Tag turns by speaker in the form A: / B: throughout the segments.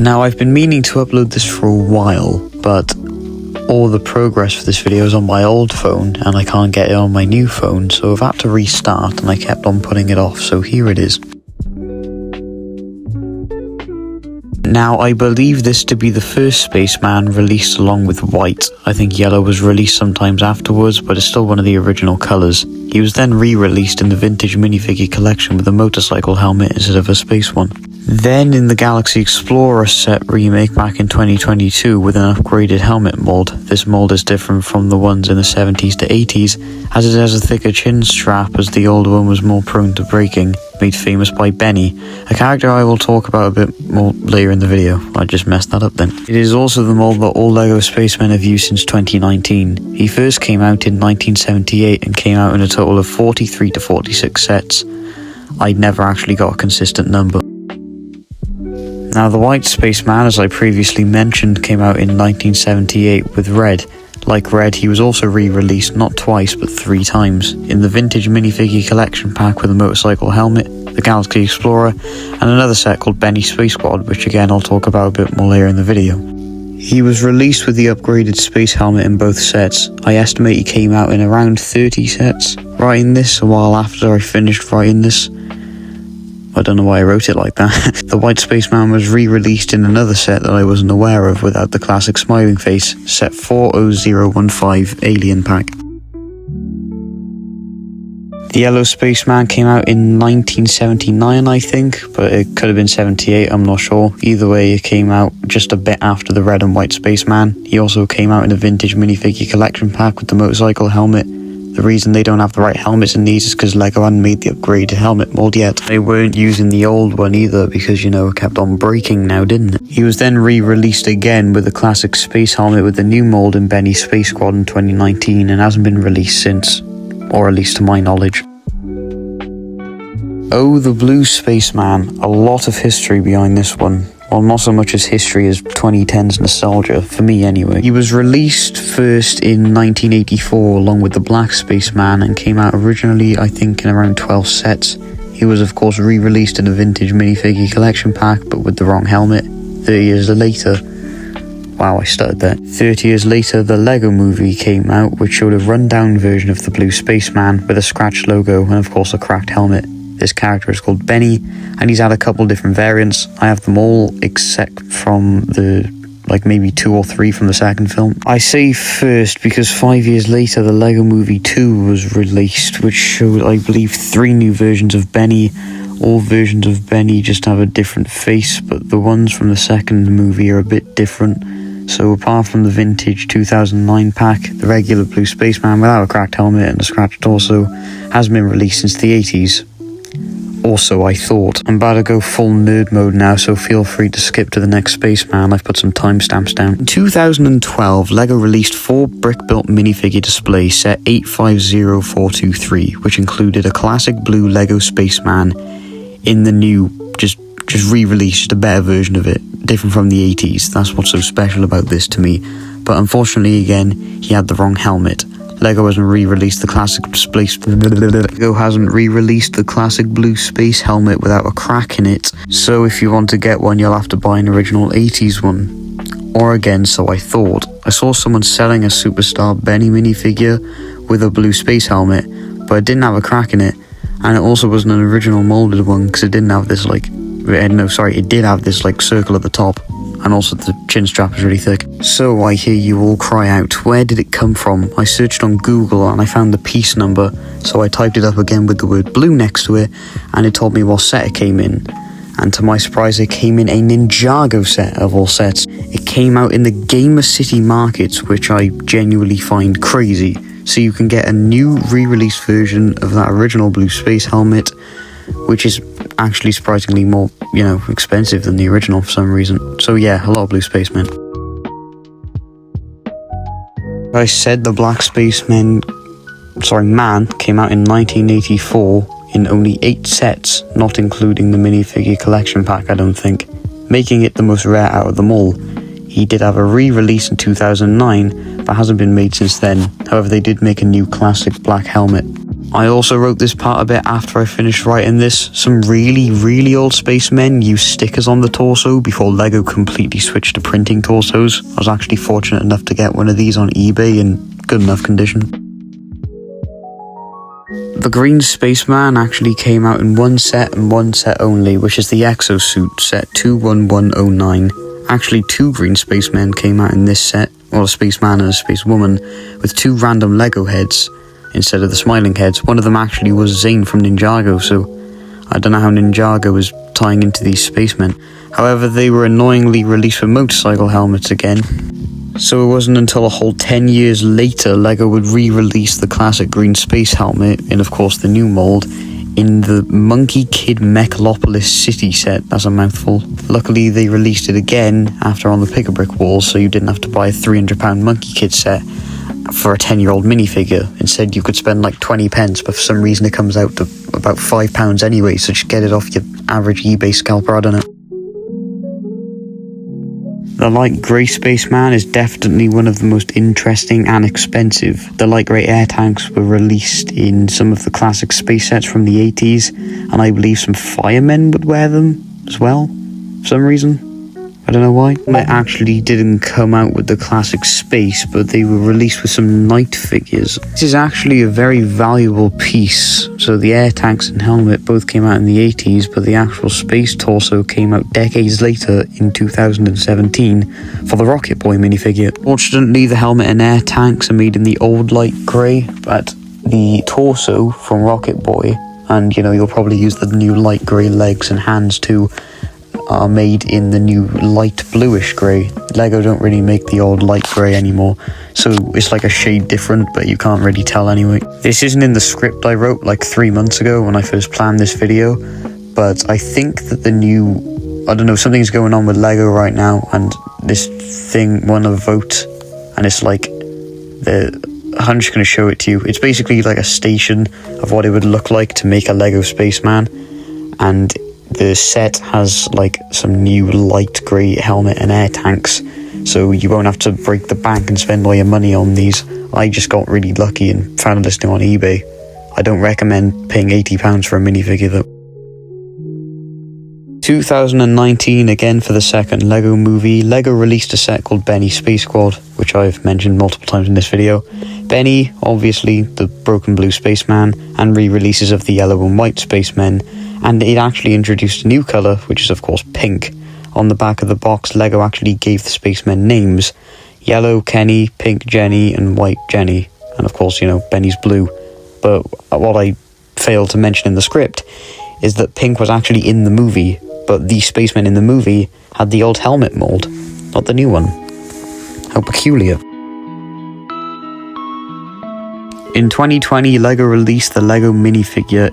A: Now, I've been meaning to upload this for a while, but all the progress for this video is on my old phone, and I can't get it on my new phone, so I've had to restart, and I kept on putting it off, so here it is. Now, I believe this to be the first Spaceman released along with white. I think yellow was released sometimes afterwards, but it's still one of the original colours. He was then re-released in the vintage minifigure collection with a motorcycle helmet instead of a space one. Then in the Galaxy Explorer set remake back in 2022 with an upgraded helmet mold. This mold is different from the ones in the 70s to 80s, as it has a thicker chin strap as the old one was more prone to breaking, made famous by Benny, a character I will talk about a bit more later in the video. I just messed that up then. It is also the mold that all LEGO Spacemen have used since 2019. He first came out in 1978 and came out in a total of 43 to 46 sets. I'd never actually got a consistent number. Now, the white Spaceman, as I previously mentioned, came out in 1978 with red. Like red, he was also re-released not twice but 3 times, in the vintage minifigure collection pack with a motorcycle helmet, the Galaxy Explorer, and another set called Benny Space Squad, which again I'll talk about a bit more later in the video. He was released with the upgraded space helmet in both sets. I estimate he came out in around 30 sets. Writing this a while after I finished writing this. I don't know why I wrote it like that. The white Spaceman was re-released in another set that I wasn't aware of without the classic smiling face, set 40015 Alien Pack. The yellow Spaceman came out in 1979, I think, but it could have been 78, I'm not sure. Either way, it came out just a bit after the red and white Spaceman. He also came out in a vintage minifigure collection pack with the motorcycle helmet. The reason they don't have the right helmets in these is because LEGO hadn't made the upgraded helmet mold yet. They weren't using the old one either because, you know, it kept on breaking now, didn't it? He was then re-released again with the classic space helmet with the new mold in Benny Space Squad in 2019 and hasn't been released since, or at least to my knowledge. Oh, the blue Spaceman. A lot of history behind this one. Well, not so much as history as 2010's nostalgia, for me anyway. He was released first in 1984 along with the black Spaceman and came out originally, I think, in around 12 sets. He was of course re-released in a vintage minifigure collection pack, but with the wrong helmet. 30 years later, wow, I stuttered there. 30 years later, the LEGO movie came out, which showed a run-down version of the blue Spaceman with a scratched logo and of course a cracked helmet. This character is called Benny, and he's had a couple different variants. I have them all except from the, maybe 2 or 3 from the second film. I say first because 5 years later, the LEGO Movie 2 was released, which showed, I believe, 3 new versions of Benny. All versions of Benny just have a different face, but the ones from the second movie are a bit different. So apart from the vintage 2009 pack, the regular blue Spaceman without a cracked helmet and a scratched torso hasn't been released since the 80s. Also, I thought, I'm about to go full nerd mode now, so feel free to skip to the next Spaceman. I've put some timestamps down. In 2012, LEGO released 4 brick-built minifigure displays set 850423, which included a classic blue LEGO Spaceman in the new, just re-released, a better version of it, different from the 80s. That's what's so special about this to me. But unfortunately, again, he had the wrong helmet. LEGO hasn't re-released the classic blue space helmet without a crack in it, so if you want to get one, you'll have to buy an original 80s one. Or again, so I thought. I saw someone selling a Superstar Benny minifigure with a blue space helmet, but it didn't have a crack in it, and it also wasn't an original molded one, because it didn't have this, it did have this, circle at the top. And also the chin strap is really thick. So I hear you all cry out, where did it come from? I searched on Google and I found the piece number, so I typed it up again with the word blue next to it, and it told me what set it came in. And to my surprise, it came in a Ninjago set of all sets. It came out in the Gamer City markets, which I genuinely find crazy. So you can get a new re-release version of that original blue space helmet, which is actually surprisingly more, expensive than the original for some reason. So yeah, a lot of blue Spacemen. I said the black man came out in 1984 in only 8 sets, not including the minifigure collection pack, I don't think, making it the most rare out of them all. He did have a re-release in 2009, but hasn't been made since then. However, they did make a new classic black helmet. I also wrote this part a bit after I finished writing this. Some really old spacemen use stickers on the torso before LEGO completely switched to printing torsos. I was actually fortunate enough to get one of these on eBay in good enough condition. The green Spaceman actually came out in one set and one set only, which is the Exosuit set 21109. Actually, 2 green spacemen came out in this set, or a spaceman and a spacewoman, with 2 random LEGO heads instead of the smiling heads. One of them actually was Zane from Ninjago, so I don't know how Ninjago is tying into these spacemen. However, they were annoyingly released with motorcycle helmets again. So it wasn't until a whole 10 years later LEGO would re-release the classic green space helmet, in of course the new mould, in the Monkey Kid Mechalopolis City set. That's a mouthful. Luckily they released it again after on the Pick-a-Brick wall, so you didn't have to buy a £300 Monkey Kid set for a 10-year-old minifigure. Instead you could spend like 20 pence, but for some reason it comes out to about £5 anyway, so just get it off your average eBay scalper, I don't know. The light grey Spaceman is definitely one of the most interesting and expensive. The light grey air tanks were released in some of the classic space sets from the 80s, and I believe some firemen would wear them as well, for some reason. I don't know why. They actually didn't come out with the classic space, but they were released with some night figures. This is actually a very valuable piece. So the air tanks and helmet both came out in the 80s, but the actual space torso came out decades later in 2017 for the Rocket Boy minifigure. Fortunately, the helmet and air tanks are made in the old light grey, but the torso from Rocket Boy, and you know, you'll probably use the new light grey legs and hands too, are made in the new light bluish grey. LEGO don't really make the old light grey anymore, so it's like a shade different, but you can't really tell anyway. This isn't in the script I wrote like 3 months ago when I first planned this video, but I think that the new, I don't know, something's going on with LEGO right now, and this thing won a vote, and it's like, I'm just going to show it to you. It's basically like a station of what it would look like to make a LEGO Spaceman, and the set has like some new light grey helmet and air tanks, so you won't have to break the bank and spend all your money on these. I just got really lucky and found a listing on eBay. I don't recommend paying £80 for a minifigure though. 2019, again for the second LEGO movie, LEGO released a set called Benny Space Squad, which I've mentioned multiple times in this video. Benny, obviously the broken blue spaceman, and re-releases of the yellow and white spacemen, and it actually introduced a new colour, which is of course pink. On the back of the box, LEGO actually gave the spacemen names: yellow Kenny, pink Jenny, and white Jenny, and of course, you know, Benny's blue. But what I failed to mention in the script is that pink was actually in the movie, but the spacemen in the movie had the old helmet mould, not the new one. How peculiar. In 2020, LEGO released the LEGO minifigure,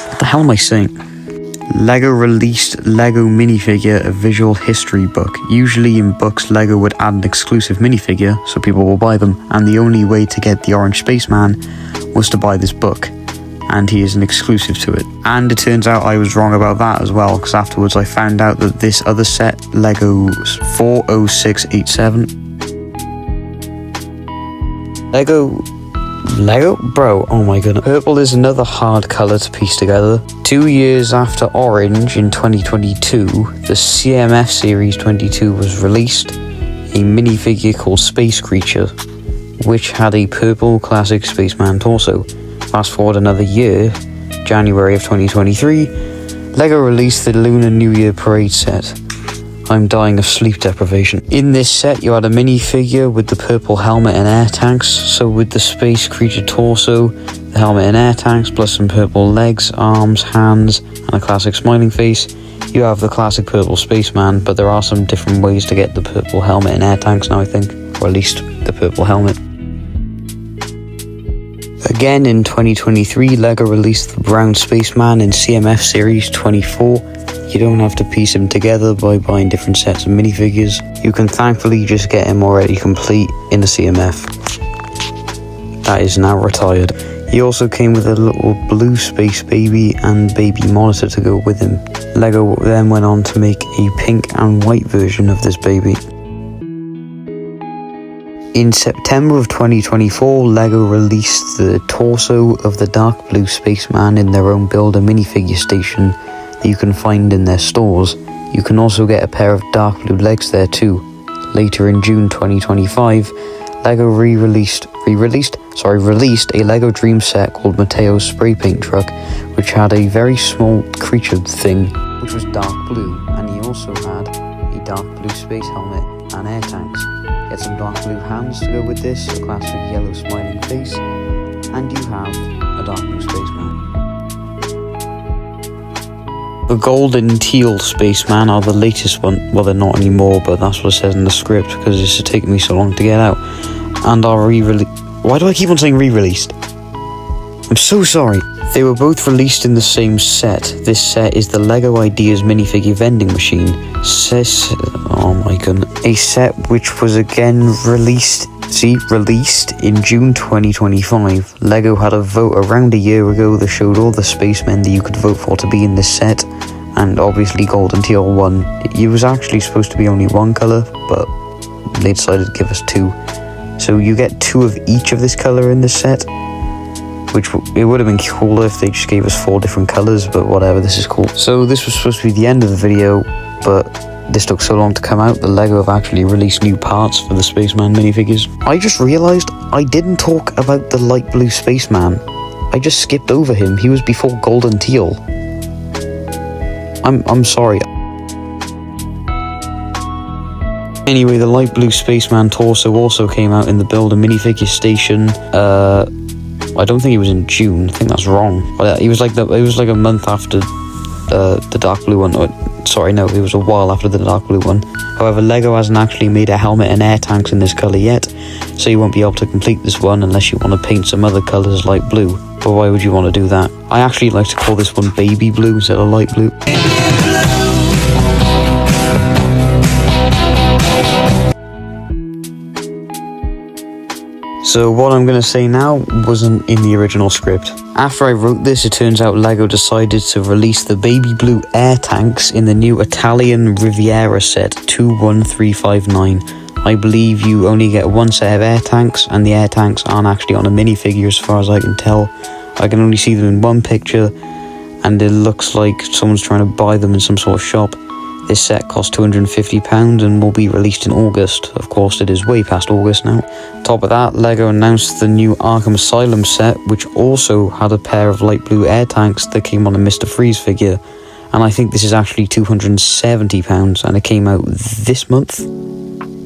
A: what the hell am I saying? LEGO released LEGO minifigure, a visual history book. Usually in books, LEGO would add an exclusive minifigure, so people will buy them, and the only way to get the orange spaceman was to buy this book, and he is an exclusive to it. And it turns out I was wrong about that as well, because afterwards I found out that this other set, LEGO 40687, Lego? Bro, oh my goodness. Purple is another hard colour to piece together. 2 years after Orange, in 2022, the CMF Series 22 was released, a minifigure called Space Creature, which had a purple classic spaceman torso. Fast forward another year, January of 2023, LEGO released the Lunar New Year Parade set. I'm dying of sleep deprivation. In this set, you had a minifigure with the purple helmet and air tanks. So with the Space Creature torso, the helmet and air tanks, plus some purple legs, arms, hands, and a classic smiling face, you have the classic purple spaceman, but there are some different ways to get the purple helmet and air tanks now, I think. Or at least the purple helmet. Again, in 2023, LEGO released the brown spaceman in CMF Series 24. You don't have to piece him together by buying different sets of minifigures. You can thankfully just get him already complete in the CMF. That is now retired. He also came with a little blue space baby and baby monitor to go with him. LEGO then went on to make a pink and white version of this baby. In September of 2024, LEGO released the torso of the dark blue spaceman in their own build a minifigure station that you can find in their stores. You can also get a pair of dark blue legs there too. Later in June 2025, LEGO released a LEGO Dream set called Mateo's Spray Paint Truck, which had a very small creature thing, which was dark blue, and he also had a dark blue space helmet and air tanks. Get some dark blue hands to go with this, a classic yellow smiling face, and you have a dark blue spaceman. The gold and teal spaceman are the latest one. Well, they're not anymore, but that's what it says in the script because this has taken me so long to get out. And are re-released. Why do I keep on saying re-released? I'm so sorry. They were both released in the same set. This set is the LEGO Ideas minifigure vending machine. Oh my goodness. A set which was again released in June 2025. LEGO had a vote around a year ago that showed all the spacemen that you could vote for to be in this set, and obviously gold and teal won. It was actually supposed to be only one colour, but they decided to give us two. So you get two of each of this colour in this set, which it would have been cooler if they just gave us 4 different colours, but whatever, this is cool. So this was supposed to be the end of the video, but this took so long to come out that LEGO have actually released new parts for the Spaceman minifigures. I just realised I didn't talk about the light blue Spaceman. I just skipped over him. He was before gold and teal. I'm sorry. Anyway, the light blue Spaceman torso also came out in the Build a Minifigure station. I don't think it was in June. I think that's wrong. But it was like a month after the dark blue one. Sorry, no, it was a while after the dark blue one. However, LEGO hasn't actually made a helmet and air tanks in this colour yet, so you won't be able to complete this one unless you want to paint some other colours like blue. But why would you want to do that? I actually like to call this one baby blue instead of light blue. So what I'm going to say now wasn't in the original script. After I wrote this, it turns out LEGO decided to release the baby blue air tanks in the new Italian Riviera set 21359. I believe you only get one set of air tanks, and the air tanks aren't actually on a minifigure as far as I can tell. I can only see them in one picture, and it looks like someone's trying to buy them in some sort of shop. This set costs £250 and will be released in August. Of course, it is way past August now. Top of that, LEGO announced the new Arkham Asylum set, which also had a pair of light blue air tanks that came on a Mr. Freeze figure. And I think this is actually £270, and it came out this month?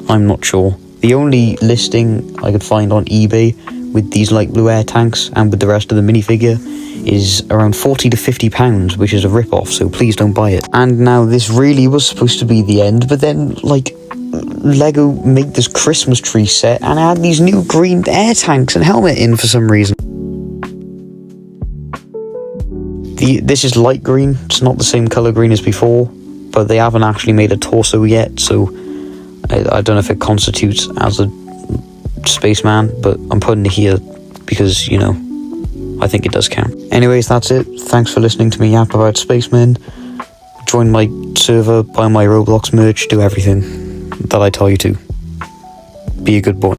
A: I'm not sure. The only listing I could find on eBay with these light blue air tanks and with the rest of the minifigure is around £40 to £50, which is a rip-off, so please don't buy it. And now this really was supposed to be the end, but then, like, LEGO made this Christmas tree set and had these new green air tanks and helmet in for some reason. This is light green. It's not the same colour green as before, but they haven't actually made a torso yet, so I don't know if it constitutes as a spaceman, but I'm putting it here because, you know, I think it does count. Anyways, that's it. Thanks for listening to me yap about Spacemen. Join my server, buy my Roblox merch, do everything that I tell you to. Be a good boy.